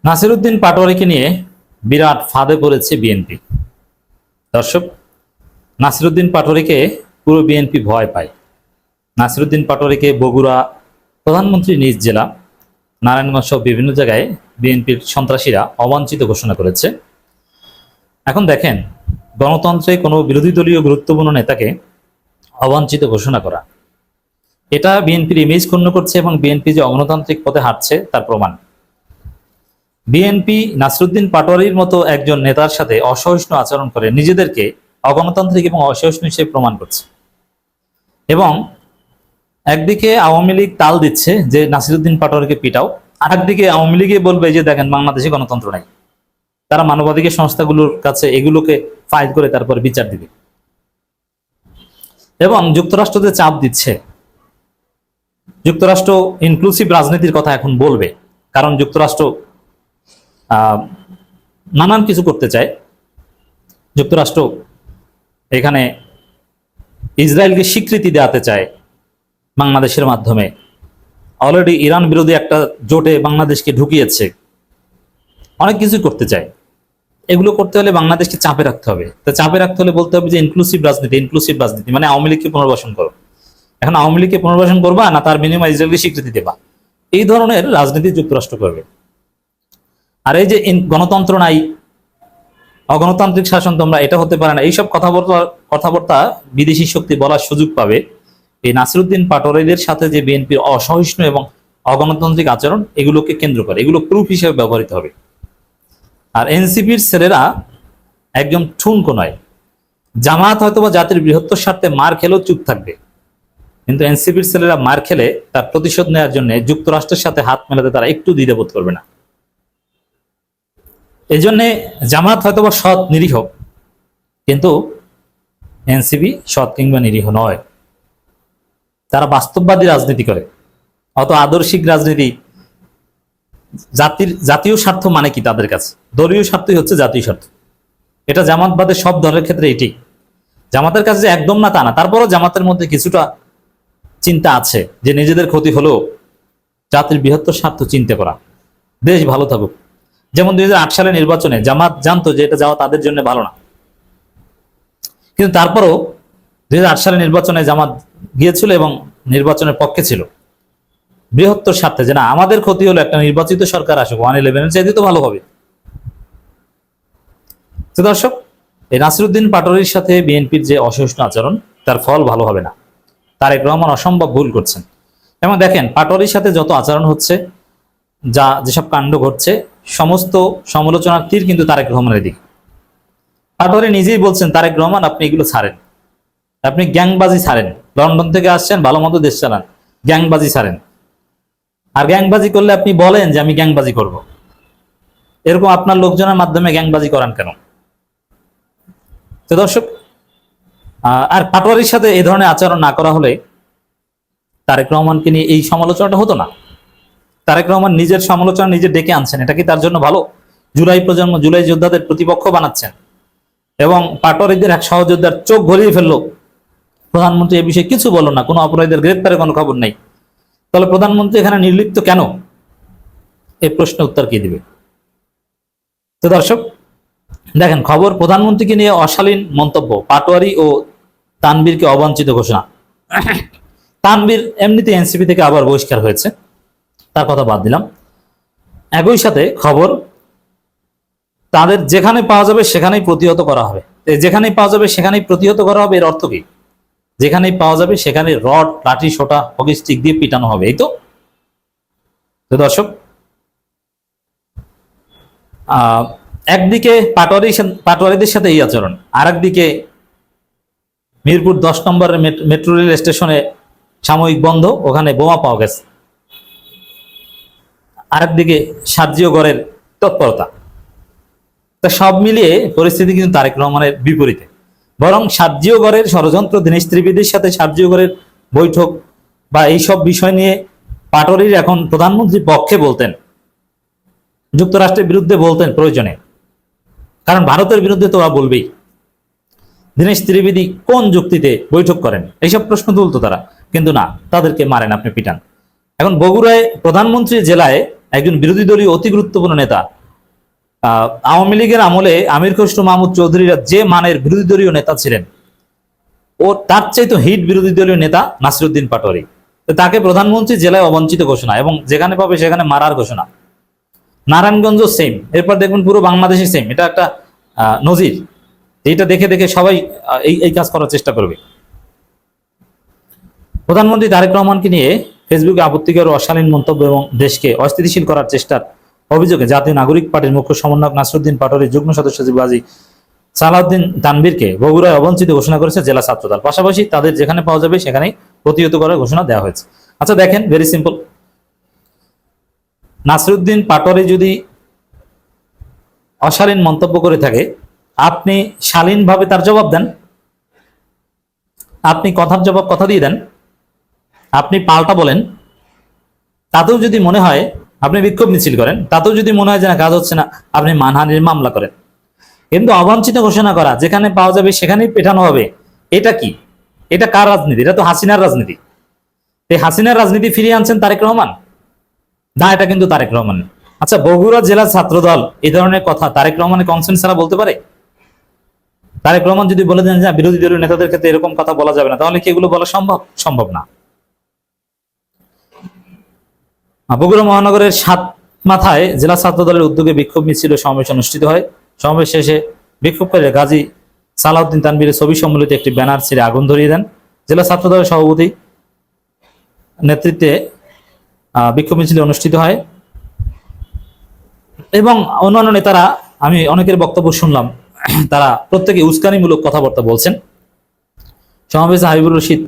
নাসিরউদ্দিন পাটোয়ারিকে নিয়ে বিরাট ফাঁদে পড়েছে বিএনপি। দর্শক, নাসিরউদ্দিন পাটোয়ারিকে পুরো বিএনপি ভয় পায়। নাসিরউদ্দিন পাটোয়ারিকে বগুড়া, প্রধানমন্ত্রী নিজ জেলা নারায়ণগঞ্জ সহ বিভিন্ন জায়গায় বিএনপির সন্ত্রাসীরা অবাঞ্ছিত ঘোষণা করেছে। এখন দেখেন, গণতন্ত্রে কোনো বিরোধী দলীয় গুরুত্বপূর্ণ নেতাকে অবাঞ্ছিত ঘোষণা করা, এটা বিএনপির ইমেজ ক্ষুণ্ণ করছে এবং বিএনপি যে অগণতান্ত্রিক পথে হাঁটছে তার প্রমাণ। বিএনপি নাসিরউদ্দিন পাটোয়ারির মতো একজন নেতার সাথে অসহিষ্ণু আচরণ করে নিজেদেরকে অগণতান্ত্রিক এবং অসহিষ্ণু হিসেবে প্রমাণ করছে। এবং একদিকে আওয়ামী লীগ তাল দিচ্ছে যে নাসিরউদ্দিন পাটোয়ারিকে পিটাও, আর একদিকে আওয়ামী লীগে বলবে যে দেখেন বাংলাদেশে গণতন্ত্র নাই। তারা মানবাধিকার সংস্থাগুলোর কাছে এগুলোকে ফাইল করে তারপর বিচার দিবে। এবং যুক্তরাষ্ট্রতে চাপ দিচ্ছে, যুক্তরাষ্ট্র ইনক্লুসিভ রাজনীতির কথা এখন বলবে, কারণ যুক্তরাষ্ট্র নানান কিছু করতে চায়। যুক্তরাষ্ট্র এখানে ইসরায়েলকে স্বীকৃতি দেওয়াতে চায় বাংলাদেশের মাধ্যমে। অলরেডি ইরান বিরোধী একটা জোটে বাংলাদেশকে ঢুকিয়েছে, অনেক কিছু করতে চায়। এগুলো করতে হলে বাংলাদেশকে চাপে রাখতে হবে। তা চাপে রাখতে হলে বলতে হবে যে ইনক্লুসিভ রাজনীতি মানে আওয়ামী লীগকে পুনর্বাসন করো। এখন আওয়ামী লীগকে পুনর্বাসন করবা না তার বিনিময়ে ইসরায়েলকে স্বীকৃতি দেবা, এই ধরনের রাজনীতি যুক্তরাষ্ট্র করবে। আর এই যে গণতন্ত্র নাই, অগণতান্ত্রিক শাসন তোমরা, এটা হতে পারে না, এইসব কথাবার্তা বিদেশি শক্তি বলার সুযোগ পাবে এই নাসিরউদ্দিন পাটোয়ারিদের সাথে যে বিএনপির অসহিষ্ণু এবং অগণতান্ত্রিক আচরণ, এগুলোকে কেন্দ্র করে, এগুলো প্রুফ হিসেবে ব্যবহৃত হবে। আর এনসিপির ছেলেরা একদম ঠুনকো নয়। জামাত হয়তোবা জাতির বৃহত্তর স্বার্থে মার খেলেও চুপ থাকবে, কিন্তু এনসিপির ছেলেরা মার খেলে তার প্রতিশোধ নেওয়ার জন্য যুক্তরাষ্ট্রের সাথে হাত মেলাতে তারা একটু দ্বিধাবোধ করবে না। এই জন্যে জামাত হয়তোবা সৎ নিরীহ, কিন্তু এনসিপি সৎ কিংবা নিরীহ নয়। তারা বাস্তববাদী রাজনীতি করে, অত আদর্শিক রাজনীতি। জাতীয় স্বার্থ মানে কি তাদের কাছে? দলীয় স্বার্থই হচ্ছে জাতীয় স্বার্থ। এটা জামাতবাদের সব দলের ক্ষেত্রে এটি। জামাতের কাছে যে একদম না তা না, তারপরও জামাতের মধ্যে কিছুটা চিন্তা আছে যে নিজেদের ক্ষতি হলেও জাতির বৃহত্তর স্বার্থ চিন্তা করা, দেশ ভালো থাকুক। যেমন 2008 সালে নির্বাচনে জামাত জানতো যে এটা যাওয়া তাদের জন্য ভালো না, কিন্তু তারপরও 2008 সালে নির্বাচনে জামাত গিয়েছিল এবং নির্বাচনের পক্ষে ছিল, বৃহত্তর স্বার্থে, যে না আমাদের ক্ষতি হলো একটা নির্বাচিত সরকার আসুক, 111 চাইতে তো ভালো হবে। তো দর্শক, এই নাসিরউদ্দিন পাটোয়ারির সাথে বিএনপির যে অসহিষ্ণু আচরণ, তার ফল ভালো হবে না। তারেক রহমান অসম্ভব ভুল করছেন। এবং দেখেন, পাটোয়ারির সাথে যত আচরণ হচ্ছে, যেসব কাণ্ড ঘটছে, সমস্ত সমালোচনার তীর কিন্তু তারেক রহমানের দিকে। পাটোয়ারি নিজেই বলছেন, তারেক রহমান আপনি এগুলো ছাড়েন, আপনি গ্যাংবাজি ছাড়েন। লন্ডন থেকে আসছেন, ভালো মতো দেশ চালান, গ্যাংবাজি ছাড়েন। আর গ্যাংবাজি করলে আপনি বলেন যে আমি গ্যাংবাজি করব, এরকম আপনার লোকজনের মাধ্যমে গ্যাংবাজি করান কেন? তো দর্শক, আর পাটোয়ারির সাথে এই ধরনের আচরণ না করা হলে তারেক রহমানকে নিয়ে এই সমালোচনাটা হতো না। তারেক রহমান নিজের সমালোচনা নিজে ডেকে আনছেন, এটা কি তার জন্য ভালো? জুলাই প্রজন্ম, জুলাই যোদ্ধাদের প্রতিপক্ষ বানাচ্ছেন এবং পাটোয়ারিদের এক সহযোদ্ধার চোখ গলিয়ে ফেললো। প্রধানমন্ত্রী এ বিষয়ে কিছু বলো না, কোনো অপরাধীদের গ্রেপ্তারের কোনো খবর নেই। তাহলে প্রধানমন্ত্রী এখানে নির্লিপ্ত কেন? এই প্রশ্নের উত্তর কি দিবে? তো দর্শক দেখেন, খবর প্রধানমন্ত্রীকে নিয়ে অশালীন মন্তব্য, পাটোয়ারি ও তানভীরকে অবাঞ্ছিত ঘোষণা। তানভীর এমনিতে এনসিপি থেকে আবার বহিষ্কার হয়েছে, তার কথা বাদ দিলাম। একই সাথে খবর, তাদের যেখানে পাওয়া যাবে সেখানেই প্রতিহত করা হবে। যেখানেই পাওয়া যাবে সেখানেই প্রতিহত করা হবে, এর অর্থ কি? যেখানেই পাওয়া যাবে সেখানে রড, লাঠি, সোটা, হকি স্টিক দিয়ে পিটানো হবে, এই তো। দর্শক, একদিকে পাটোয়ারিদের সাথে এই আচরণ, আর একদিকে মিরপুর 10 নম্বরের মেট্রো রেল স্টেশনে সাময়িক বন্ধ, ওখানে বোমা পাওয়া গেছে। আরেকদিকে সার্জিওগড়ের তৎপরতা। তা সব মিলিয়ে পরিস্থিতি কিন্তু তারেক রহমানের বিপরীতে। বরং সার্জিওগড়ের ষড়যন্ত্র, দীনেশ ত্রিবেদীর সাথে সার্জিওগড়ের বৈঠক বা এইসব বিষয় নিয়ে পাটোয়ারির এখন প্রধানমন্ত্রীর পক্ষে বলতেন, যুক্তরাষ্ট্রের বিরুদ্ধে বলতেন প্রয়োজনে, কারণ ভারতের বিরুদ্ধে তো ওরা বলবেই। দীনেশ ত্রিবেদী কোন যুক্তিতে বৈঠক করেন, এইসব প্রশ্ন তুলতো তারা, কিন্তু না, তাদেরকে মারেন, আপনি পিটান। এখন বগুড়ায় প্রধানমন্ত্রীর জেলায় একজন বিরোধী দলীয় অতি গুরুত্বপূর্ণ নেতা। আওয়ামী লীগের আমলে আমির খসরু মাহমুদ চৌধুরীরা যে মানের বিরোধী দলীয় নেতা ছিলেন, ও তার চাইতে হিট বিরোধী দলীয় নেতা নাসিরউদ্দিন পাটোয়ারি। তো তাকে প্রধানমন্ত্রী জেলায় অবঞ্চিত ঘোষণা এবং যেখানে পাবে সেখানে মারার ঘোষণা। নারায়ণগঞ্জ সেম, এরপর দেখবেন পুরো বাংলাদেশে সেম। এটা একটা নজির, এইটা দেখে দেখে সবাই এই কাজ করার চেষ্টা করবে। প্রধানমন্ত্রী তারেক রহমানকে নিয়ে ফেসবুকে আপত্তিকর ও অশালীন মন্তব্য এবং দেশকে অস্থিতিশীল করার চেষ্টার অভিযোগে জাতীয় নাগরিক পার্টির মুখ্য সমন্বয়ক নাসিরউদ্দিন পাটোয়ারি যুগ্ম সদস্য সচিব গাজী সালাউদ্দিন তানভীরকে বগুড়ায় অবঞ্চিত ঘোষণা করেছে জেলা ছাত্রদল। পাশাপাশি তাদের যেখানে পাওয়া যাবে সেখানেই প্রতিহত করার ঘোষণা দেওয়া হয়েছে। আচ্ছা দেখেন, ভেরি সিম্পল, নাসিরউদ্দিন পাটোয়ারি যদি অশালীন মন্তব্য করে থাকে, আপনি শালীনভাবে তার জবাব দেন, আপনি কথার জবাব কথা দিয়ে দেন, আপনি পাল্টা বলেন। তাতেও যদি মনে হয় আপনি বিক্ষোভ মিছিল করেন, তাতেও যদি মনে হয় যে না কাজ হচ্ছে না, আপনি মানহানির মামলা করেন। কিন্তু অবাঞ্ছিত ঘোষণা করা, যেখানে পাওয়া যাবে সেখানেই পেটানো হবে, এটা কি? এটা কার রাজনীতি? এটা তো হাসিনার রাজনীতি। এই হাসিনার রাজনীতি ফিরিয়ে আনছেন তারেক রহমান না, এটা কিন্তু তারেক রহমান। আচ্ছা, বগুড়া জেলা ছাত্রদল এই ধরনের কথা তারেক রহমানের কনসেন্ট ছাড়া বলতে পারে? তারেক রহমান যদি বলে দেন যে বিরোধী দলীয় নেতাদের ক্ষেত্রে এরকম কথা বলা যাবে না, তাহলে কি এগুলো বলা সম্ভব? সম্ভব না। বগুড়া মহানগরের সাত মাথায় জেলা ছাত্র দলের উদ্যোগে বিক্ষোভ মিছিল ও সমাবেশ অনুষ্ঠিত হয়। সমাবেশ শেষে বিক্ষোভকারীরা গাজী সালাউদ্দিন তানভীরের ছবি সম্বলিত একটি ব্যানার ছিঁড়ে আগুন ধরিয়ে দেন। জেলা ছাত্র দলের সভাপতি নেতৃত্বে বিক্ষোভ মিছিল অনুষ্ঠিত হয় এবং অন্যান্য নেতারা, আমি অনেকের বক্তব্য শুনলাম, তারা প্রত্যেকে উস্কানিমূলক কথাবার্তা বলছেন। সমাবেশে হাবিবুর রশিদ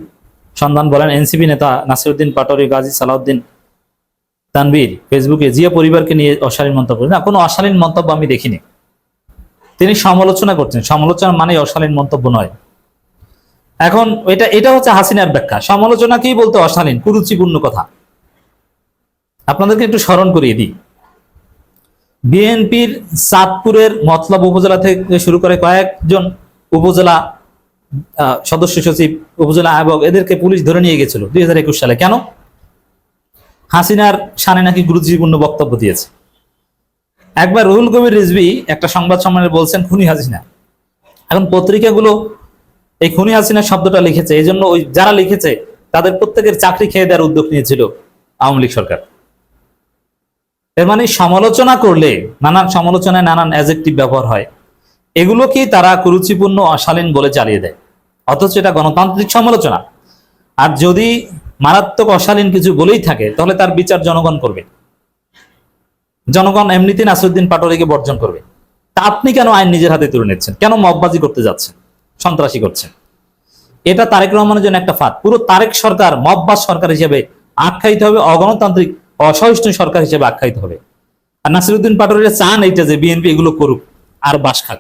সন্ধান বলেন, এনসিপি নেতা নাসিরউদ্দিন পাটোয়ারি গাজী সালাউদ্দিন তানভীর ফেসবুকে জিয়া পরিবারকে নিয়ে অশালীন মন্তব্য করেন। না, কোনো অশালীন মন্তব্য আমি দেখিনি। তিনি সমালোচনা করছেন, সমালোচনা মানে অশালীন মন্তব্য নয়। এখন এটা হচ্ছে হাসিনার ব্যাখ্যা, সমালোচনাকেই বলতে অশালীন, কুরুচিপূর্ণ কথা। আপনাদেরকে একটু স্মরণ করিয়ে দিই, বিএনপির চাঁদপুরের মতলব উপজেলা থেকে শুরু করে কয়েকজন উপজেলা সদস্য সচিব, উপজেলা আহ্বায়ক, এদেরকে পুলিশ ধরে নিয়ে গেছিল 2021 সালে। কেন? হাসিনার শানে নাকি গুরুত্বপূর্ণ বক্তব্য দিয়েছে। একবার রুহুল কবির রিজভী একটা সংবাদ সম্মেলনে বলছেন খুনি হাসিনা। এখন পত্রিকাগুলো এই খুনি হাসিনা শব্দটা লিখেছে, এই জন্য ওই যারা লিখেছে তাদের প্রত্যেকের চাকরি খেয়ে দেওয়ার উদ্যোগ নিয়েছিল আওয়ামী লীগ সরকার। এর মানে সমালোচনা করলে নানান সমালোচনায় নানান অ্যাডজেক্টিভ ব্যবহার হয়, এগুলোকেই তারা কুরুচিপূর্ণ অশালীন বলে চালিয়ে দেয়, অথচ এটা গণতান্ত্রিক সমালোচনা। আর যদি মারাত্মক অশালীন কিছু বলেই থাকে তাহলে তার বিচার জনগণ করবে। জনগণ এমনিতেই নাসিরউদ্দিন পাটোয়ারিকে বর্জন করবে। তা আপনি কেন আইন নিজের হাতে তুলে নিচ্ছেন? কেন মববাজি করতে যাচ্ছেন, সন্ত্রাসী করছেন? এটা তারেক রহমানের জন্য একটা ফাঁদ। পুরো তারেক সরকার মববাজ সরকার হিসেবে আখ্যায়িত হবে, অগণতান্ত্রিক অসহিষ্ণু সরকার হিসেবে আখ্যায়িত হবে। আর নাসিরউদ্দিন পাটোয়ারি চান এইটা যে বিএনপি এগুলো করুক আর বাস খাক।